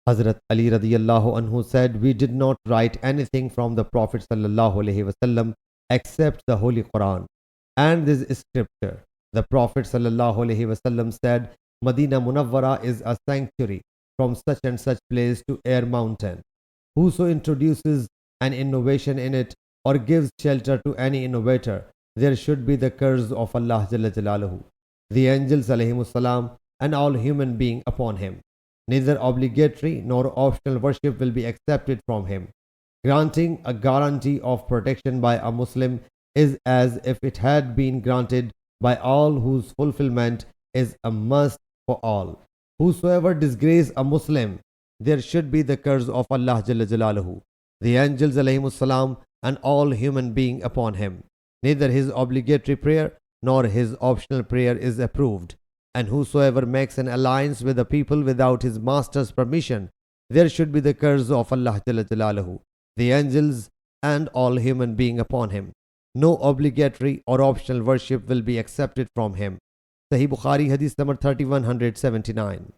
Hazrat Ali radiyallahu anhu said, "We did not write anything from the Prophet sallallahu alaihi wasallam except the Holy Quran and this scripture." The Prophet sallallahu alaihi wasallam said, "Medina Munawwara is a sanctuary from such and such place to Air Mountain. Whoso introduces an innovation in it or gives shelter to any innovator, there should be the curse of Allah Jalla Jalaluhu, the angels alayhimus salam, and all human being upon him. Neither obligatory nor optional worship will be accepted from him." Granting a guarantee of protection by a Muslim is as if it had been granted by all whose fulfillment is a must for all. Whosoever disgrace a Muslim, there should be the curse of Allah Jalla Jalaluhu, the angels alayhimus salam, and all human being upon him. Neither his obligatory prayer nor his optional prayer is approved. And whosoever makes an alliance with the people without his master's permission, there should be the curse of Allah Jalla Jalaluhu, the angels, and all human being upon him. No obligatory or optional worship will be accepted from him. Sahih Bukhari Hadith number 3179.